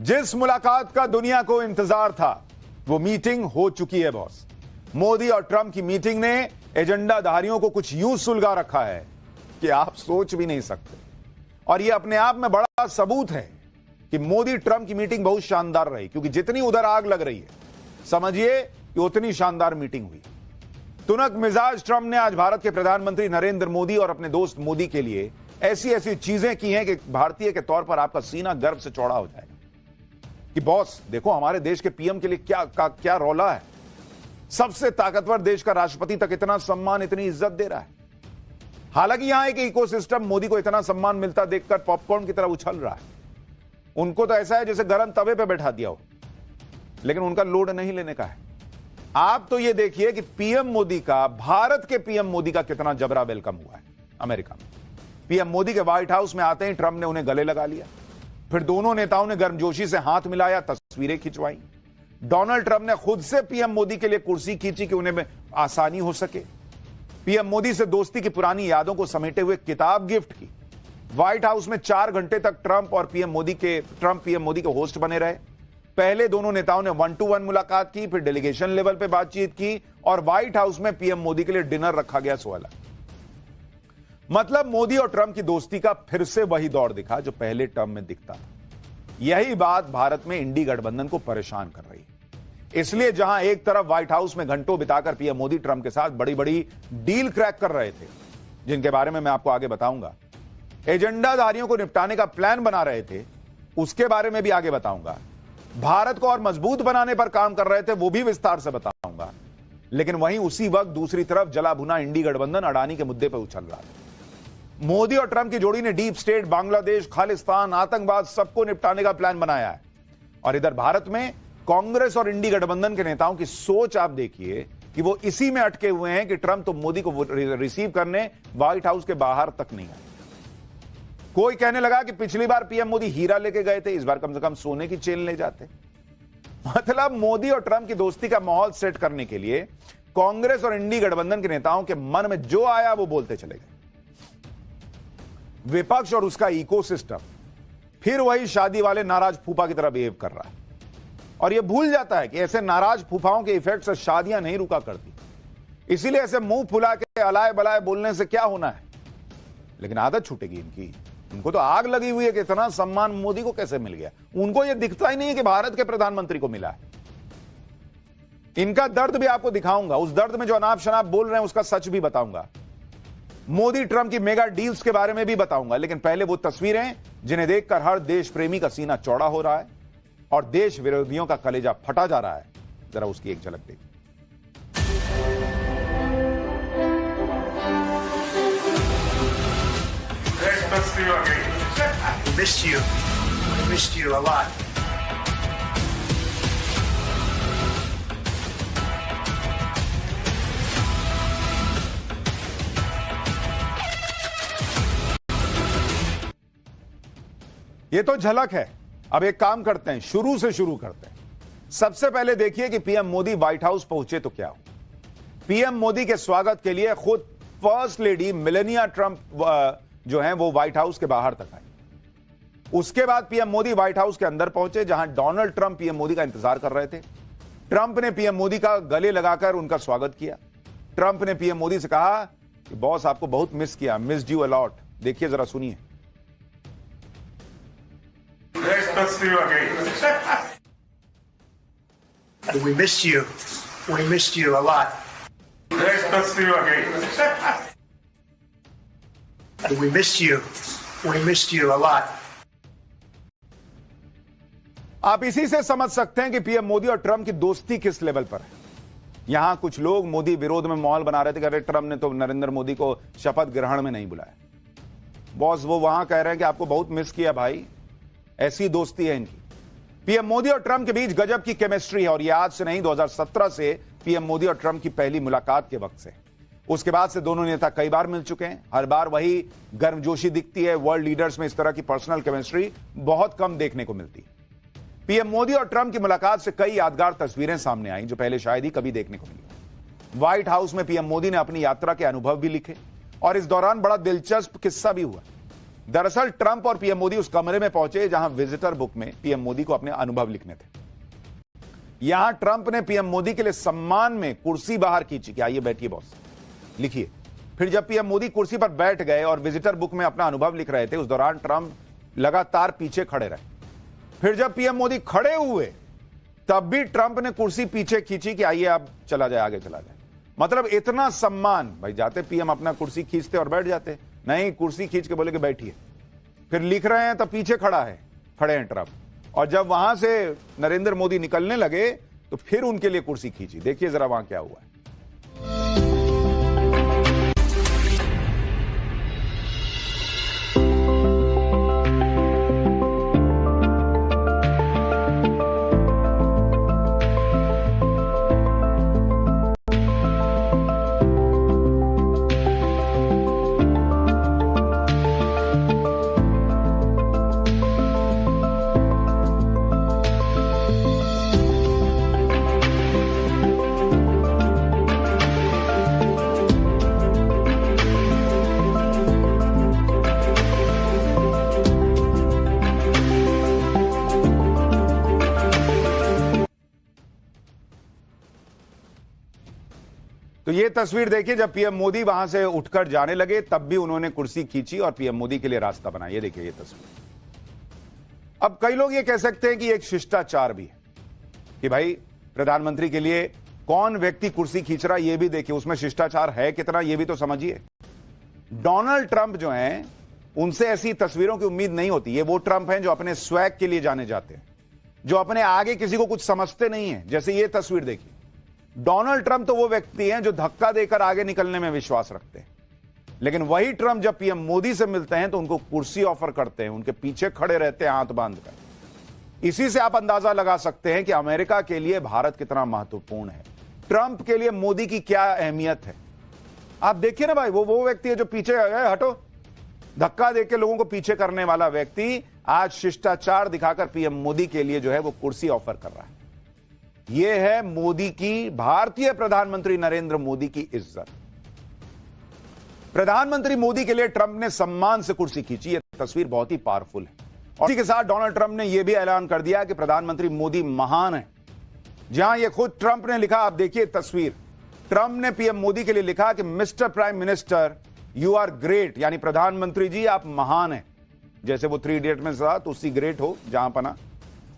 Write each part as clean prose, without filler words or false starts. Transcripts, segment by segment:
जिस मुलाकात का दुनिया को इंतजार था वो मीटिंग हो चुकी है बॉस। मोदी और ट्रंप की मीटिंग ने एजेंडाधारियों को कुछ यूं सुलगा रखा है कि आप सोच भी नहीं सकते। और यह अपने आप में बड़ा सबूत है कि मोदी ट्रंप की मीटिंग बहुत शानदार रही, क्योंकि जितनी उधर आग लग रही है समझिए कि उतनी शानदार मीटिंग हुई। तुनक मिजाज ट्रंप ने आज भारत के प्रधानमंत्री नरेंद्र मोदी और अपने दोस्त मोदी के लिए ऐसी ऐसी चीजें की हैं कि भारतीय के तौर पर आपका सीना गर्व से चौड़ा हो जाएगा कि बॉस देखो हमारे देश के पीएम के लिए क्या रौला है। सबसे ताकतवर देश का राष्ट्रपति तक इतना सम्मान, इतनी इज्जत दे रहा है। हालांकि यहां एक इकोसिस्टम मोदी को इतना सम्मान मिलता देखकर पॉपकॉर्न की तरह उछल रहा है। उनको तो ऐसा है जैसे गर्म तवे पे बैठा दिया हो, लेकिन उनका लोड नहीं लेने का है। आप तो ये देखिए कि पीएम मोदी का, भारत के पीएम मोदी का कितना जबरा वेलकम हुआ है अमेरिका में। पीएम मोदी के व्हाइट हाउस में आते ही ट्रंप ने उन्हें गले लगा लिया, फिर दोनों नेताओं ने गर्मजोशी से हाथ मिलाया, तस्वीरें खिंचवाई। डोनाल्ड ट्रंप ने खुद से पीएम मोदी के लिए कुर्सी खींची कि उन्हें आसानी हो सके। पीएम मोदी से दोस्ती की पुरानी यादों को समेटे हुए किताब गिफ्ट की। व्हाइट हाउस में 4 घंटे तक ट्रंप पीएम मोदी के होस्ट बने रहे। पहले दोनों नेताओं ने 1-to-1 मुलाकात की, फिर डेलीगेशन लेवल पे बातचीत की और व्हाइट हाउस में पीएम मोदी के लिए डिनर रखा गया 16। मतलब मोदी और ट्रंप की दोस्ती का फिर से वही दौर दिखा जो पहले टर्म में दिखता था। यही बात भारत में इंडी गठबंधन को परेशान कर रही है। इसलिए जहां एक तरफ व्हाइट हाउस में घंटों बिताकर पीएम मोदी ट्रंप के साथ बड़ी बड़ी डील क्रैक कर रहे थे, जिनके बारे में मैं आपको आगे बताऊंगा, एजेंडाधारियों को निपटाने का प्लान बना रहे थे, उसके बारे में भी आगे बताऊंगा, भारत को और मजबूत बनाने पर काम कर रहे थे, वो भी विस्तार से बताऊंगा। लेकिन वहीं उसी वक्त दूसरी तरफ जला भुना इंडी गठबंधन अडानी के मुद्दे पर उछल रहा था। मोदी और ट्रंप की जोड़ी ने डीप स्टेट, बांग्लादेश, खालिस्तान, आतंकवाद सबको निपटाने का प्लान बनाया है। और इधर भारत में कांग्रेस और इंडी गठबंधन के नेताओं की सोच आप देखिए कि वो इसी में अटके हुए हैं कि ट्रंप तो मोदी को रिसीव करने व्हाइट हाउस के बाहर तक नहीं आए। कोई कहने लगा कि पिछली बार पीएम मोदी हीरा लेके गए थे, इस बार कम से कम सोने की चेन ले जाते। मतलब मोदी और ट्रंप की दोस्ती का माहौल सेट करने के लिए कांग्रेस और इंडी गठबंधन के नेताओं के मन में जो आया वो बोलते चले गए। विपक्ष और उसका इकोसिस्टम फिर वही शादी वाले नाराज फूफा की तरह बिहेव कर रहा है और यह भूल जाता है कि ऐसे नाराज फूफाओं के इफेक्ट से शादियां नहीं रुका करती। इसीलिए ऐसे मुंह फुला के अलाए बलाए बोलने से क्या होना है, लेकिन आदत छूटेगी इनकी। उनको तो आग लगी हुई है कि इतना सम्मान मोदी को कैसे मिल गया। उनको यह दिखता ही नहीं है कि भारत के प्रधानमंत्री को मिला है। इनका दर्द भी आपको दिखाऊंगा, उस दर्द में जो अनाप शनाप बोल रहे हैं उसका सच भी बताऊंगा। मोदी ट्रंप की मेगा डील्स के बारे में भी बताऊंगा। लेकिन पहले वो तस्वीरें जिन्हें देखकर हर देश प्रेमी का सीना चौड़ा हो रहा है और देश विरोधियों का कलेजा फटा जा रहा है, जरा उसकी एक झलक देखिए। Missed you a lot. ये तो झलक है। अब एक काम करते हैं, शुरू से शुरू करते हैं। सबसे पहले देखिए कि पीएम मोदी व्हाइट हाउस पहुंचे तो क्या हुआ। पीएम मोदी के स्वागत के लिए खुद फर्स्ट लेडी मेलानिया ट्रंप जो हैं वो व्हाइट हाउस के बाहर तक आई। उसके बाद पीएम मोदी व्हाइट हाउस के अंदर पहुंचे, जहां डोनाल्ड ट्रंप पीएम मोदी का इंतजार कर रहे थे। ट्रंप ने पीएम मोदी का गले लगाकर उनका स्वागत किया। ट्रंप ने पीएम मोदी से कहा कि बॉस आपको बहुत मिस किया, मिस्ड यू अलॉट। देखिए जरा सुनिए। We missed you a lot. We missed you a lot. आप इसी से समझ सकते हैं कि पीएम मोदी और ट्रंप की दोस्ती किस लेवल पर है। यहां कुछ लोग मोदी विरोध में माहौल बना रहे थे कि अरे ट्रंप ने तो नरेंद्र मोदी को शपथ ग्रहण में नहीं बुलाया। बॉस वो वहां कह रहे हैं कि आपको बहुत मिस किया भाई। ऐसी दोस्ती है इनकी। पीएम मोदी और ट्रंप के बीच गजब की केमिस्ट्री है और यह आज से नहीं, 2017 से पीएम मोदी और ट्रंप की पहली मुलाकात के वक्त से। उसके बाद से दोनों नेता कई बार मिल चुके हैं। हर बार वही गर्मजोशी दिखती है। वर्ल्ड लीडर्स में इस तरह की पर्सनल केमिस्ट्री बहुत कम देखने को मिलती है। पीएम मोदी और ट्रंप की मुलाकात से कई यादगार तस्वीरें सामने आई जो पहले शायद ही कभी देखने को मिली। व्हाइट हाउस में पीएम मोदी ने अपनी यात्रा के अनुभव भी लिखे और इस दौरान बड़ा दिलचस्प किस्सा भी हुआ। दरअसल ट्रंप और पीएम मोदी उस कमरे में पहुंचे जहां विजिटर बुक में पीएम मोदी को अपने अनुभव लिखने थे। यहां ट्रंप ने पीएम मोदी के लिए सम्मान में कुर्सी बाहर खींची कि आइए बैठिए बॉस, लिखिए। फिर जब पीएम मोदी कुर्सी पर बैठ गए और विजिटर बुक में अपना अनुभव लिख रहे थे, उस दौरान ट्रंप लगातार पीछे खड़े रहे। फिर जब पीएम मोदी खड़े हुए तब भी ट्रंप ने कुर्सी पीछे खींची कि आइए आप चला जाए, आगे चला जाए। मतलब इतना सम्मान। भाई जाते पीएम अपना कुर्सी खींचते और बैठ जाते, नहीं, कुर्सी खींच के बोले कि बैठिए। फिर लिख रहे हैं तब पीछे खड़े हैं ट्रंप। और जब वहां से नरेंद्र मोदी निकलने लगे तो फिर उनके लिए कुर्सी खींची। देखिए जरा वहां क्या हुआ है। तो ये तस्वीर देखिए, जब पीएम मोदी वहां से उठकर जाने लगे तब भी उन्होंने कुर्सी खींची और पीएम मोदी के लिए रास्ता बनाया। ये देखिए ये तस्वीर। अब कई लोग ये कह सकते हैं कि एक शिष्टाचार भी है कि भाई प्रधानमंत्री के लिए कौन व्यक्ति कुर्सी खींच रहा है ये भी देखिए, उसमें शिष्टाचार है कितना ये भी तो समझिए। डोनाल्ड ट्रंप जो हैं उनसे ऐसी तस्वीरों की उम्मीद नहीं होती। ये वो ट्रंप हैं जो अपने स्वैग के लिए जाने जाते हैं, जो अपने आगे किसी को कुछ समझते नहीं है। जैसे ये तस्वीर देखिए, डोनाल्ड ट्रंप तो वो व्यक्ति हैं जो धक्का देकर आगे निकलने में विश्वास रखते हैं, लेकिन वही ट्रंप जब पीएम मोदी से मिलते हैं तो उनको कुर्सी ऑफर करते हैं, उनके पीछे खड़े रहते हैं हाथ बांधकर। इसी से आप अंदाजा लगा सकते हैं कि अमेरिका के लिए भारत कितना महत्वपूर्ण है, ट्रंप के लिए मोदी की क्या अहमियत है। आप देखिए ना भाई, वो व्यक्ति है जो पीछे हटो धक्का देकर लोगों को पीछे करने वाला व्यक्ति आज शिष्टाचार दिखाकर पीएम मोदी के लिए जो है वो कुर्सी ऑफर कर रहा है। यह है मोदी की, भारतीय प्रधानमंत्री नरेंद्र मोदी की इज्जत। प्रधानमंत्री मोदी के लिए ट्रंप ने सम्मान से कुर्सी खींची। यह तस्वीर बहुत ही पावरफुल है। और इसी के साथ डोनाल्ड ट्रंप ने यह भी ऐलान कर दिया कि प्रधानमंत्री मोदी महान है। जहां यह खुद ट्रंप ने लिखा, आप देखिए तस्वीर, ट्रंप ने पीएम मोदी के लिए लिखा कि mister prime minister you are great, यानी प्रधानमंत्री जी आप महान हैं। जैसे वो 3 इडियट में था तो उसी ग्रेट हो जहां पना,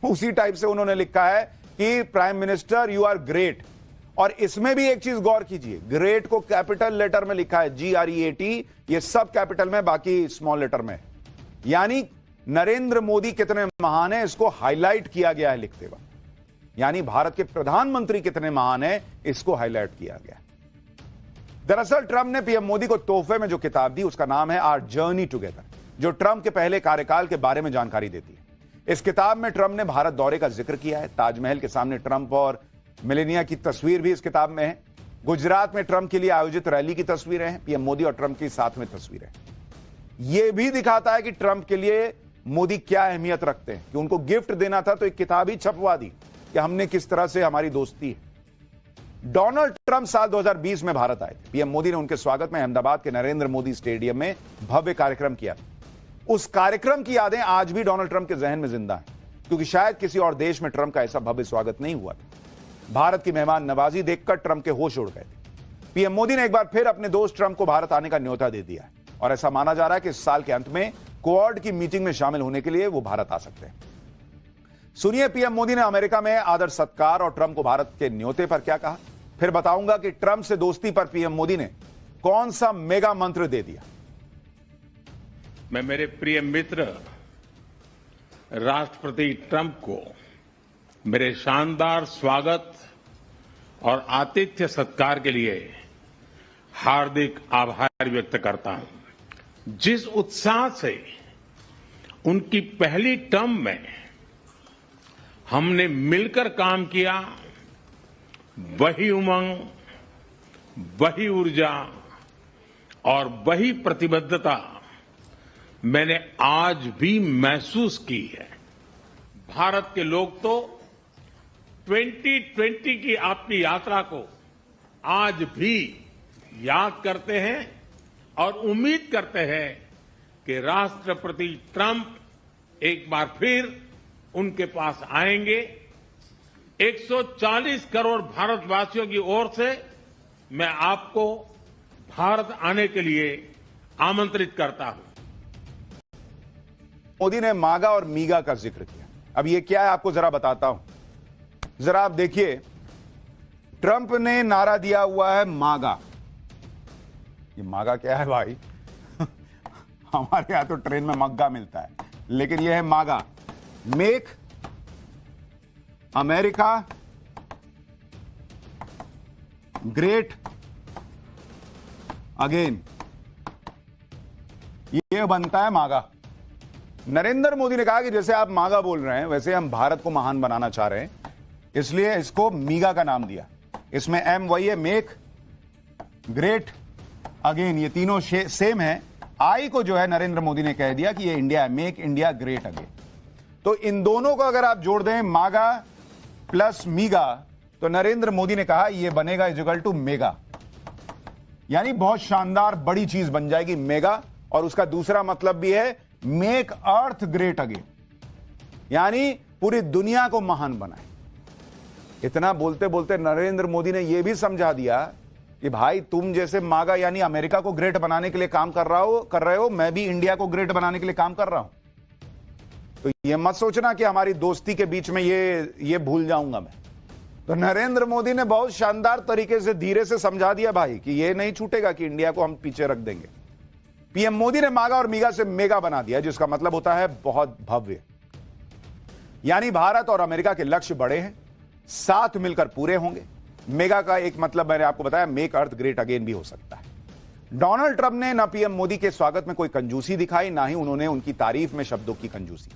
उसी टाइप से उन्होंने लिखा है कि prime minister you are great. और इसमें भी एक चीज गौर कीजिए, ग्रेट को कैपिटल लेटर में लिखा है, GREAT, ये सब कैपिटल में, बाकी स्मॉल लेटर में। यानी नरेंद्र मोदी कितने महान है इसको हाईलाइट किया गया है लिखते वक्त। यानी भारत के प्रधानमंत्री कितने महान है इसको हाईलाइट किया गया। दरअसल ट्रंप ने पीएम मोदी को तोहफे में जो किताब दी उसका नाम है आवर जर्नी टुगेदर, जो ट्रंप के पहले कार्यकाल के बारे में जानकारी देती है। इस किताब में ट्रंप ने भारत दौरे का जिक्र किया है। ताजमहल के सामने ट्रंप और मेलेनिया की तस्वीर भी इस किताब में है। गुजरात में ट्रंप के लिए आयोजित रैली की तस्वीरें हैं। पीएम मोदी और ट्रंप की साथ में तस्वीरें। यह भी दिखाता है कि ट्रंप के लिए मोदी क्या अहमियत रखते हैं, कि उनको गिफ्ट देना था तो एक किताब ही छपवा दी कि हमने किस तरह से हमारी दोस्ती है। डोनाल्ड ट्रंप साल 2020 में भारत आए थे। पीएम मोदी ने उनके स्वागत में अहमदाबाद के नरेंद्र मोदी स्टेडियम में भव्य कार्यक्रम किया। उस कार्यक्रम की यादें आज भी डोनाल्ड ट्रंप के जहन में जिंदा हैं, क्योंकि शायद किसी और देश में ट्रंप का ऐसा भव्य स्वागत नहीं हुआ था। भारत की मेहमान नवाजी देखकर ट्रंप के होश उड़ गए थे। पीएम मोदी ने एक बार फिर अपने दोस्त ट्रंप को भारत आने का न्योता दे दिया है और ऐसा माना जा रहा है कि इस साल के अंत में क्वाड की मीटिंग में शामिल होने के लिए वो भारत आ सकते हैं। सुनिए पीएम मोदी ने अमेरिका में आदर सत्कार और ट्रंप को भारत के न्योते पर क्या कहा। फिर बताऊंगा कि ट्रंप से दोस्ती पर पीएम मोदी ने कौन सा मेगा मंत्र दे दिया। मैं मेरे प्रिय मित्र राष्ट्रपति ट्रंप को मेरे शानदार स्वागत और आतिथ्य सत्कार के लिए हार्दिक आभार व्यक्त करता हूं। जिस उत्साह से उनकी पहली टर्म में हमने मिलकर काम किया, वही उमंग, वही ऊर्जा और वही प्रतिबद्धता मैंने आज भी महसूस की है। भारत के लोग तो 2020 की आपकी यात्रा को आज भी याद करते हैं और उम्मीद करते हैं कि राष्ट्रपति ट्रंप एक बार फिर उनके पास आएंगे। 140 करोड़ भारतवासियों की ओर से मैं आपको भारत आने के लिए आमंत्रित करता हूं। मोदी ने मागा और मीगा का जिक्र किया। अब ये क्या है आपको जरा बताता हूं। जरा आप देखिए, ट्रंप ने नारा दिया हुआ है मागा। ये मागा क्या है भाई? हमारे यहां तो ट्रेन में मग्गा मिलता है, लेकिन यह है मागा। मेक अमेरिका ग्रेट अगेन, ये बनता है मागा। नरेंद्र मोदी ने कहा कि जैसे आप मागा बोल रहे हैं वैसे हम भारत को महान बनाना चाह रहे हैं, इसलिए इसको मीगा का नाम दिया। इसमें एम वही है, मेक ग्रेट अगेन, ये तीनों सेम है। आई को जो है नरेंद्र मोदी ने कह दिया कि ये इंडिया है, मेक इंडिया ग्रेट अगेन। तो इन दोनों को अगर आप जोड़ दें, मागा प्लस मीगा, तो नरेंद्र मोदी ने कहा ये बनेगा इक्वल टू मेगा, यानी बहुत शानदार बड़ी चीज बन जाएगी मेगा। और उसका दूसरा मतलब भी है मेक अर्थ ग्रेट अगेन, यानी पूरी दुनिया को महान बनाए। इतना बोलते बोलते नरेंद्र मोदी ने यह भी समझा दिया कि भाई तुम जैसे मागा यानी अमेरिका को ग्रेट बनाने के लिए काम कर रहे हो, मैं भी इंडिया को ग्रेट बनाने के लिए काम कर रहा हूं। तो ये मत सोचना कि हमारी दोस्ती के बीच में ये भूल जाऊंगा मैं। तो नरेंद्र मोदी ने बहुत शानदार तरीके से धीरे से समझा दिया भाई कि ये नहीं छूटेगा कि इंडिया को हम पीछे रख देंगे। पीएम मोदी ने मागा और मीगा से मेगा बना दिया, जिसका मतलब होता है बहुत भव्य। यानी भारत और अमेरिका के लक्ष्य बड़े हैं, साथ मिलकर पूरे होंगे। मेगा का एक मतलब मैंने आपको बताया, मेक अर्थ ग्रेट अगेन भी हो सकता है। डोनाल्ड ट्रंप ने ना पीएम मोदी के स्वागत में कोई कंजूसी दिखाई, ना ही उन्होंने उनकी तारीफ में शब्दों की कंजूसी।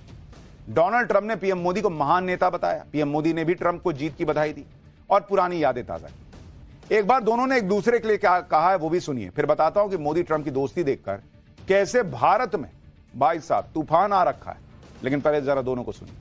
डोनाल्ड ट्रंप ने पीएम मोदी को महान नेता बताया, पीएम मोदी ने भी ट्रंप को जीत की बधाई दी और पुरानी यादें ताजा की। एक बार दोनों ने एक दूसरे के लिए क्या कहा है वो भी सुनिए, फिर बताता हूं कि मोदी ट्रंप की दोस्ती देखकर कैसे भारत में भाई साहब तूफान आ रखा है। लेकिन पहले जरा दोनों को सुनिए।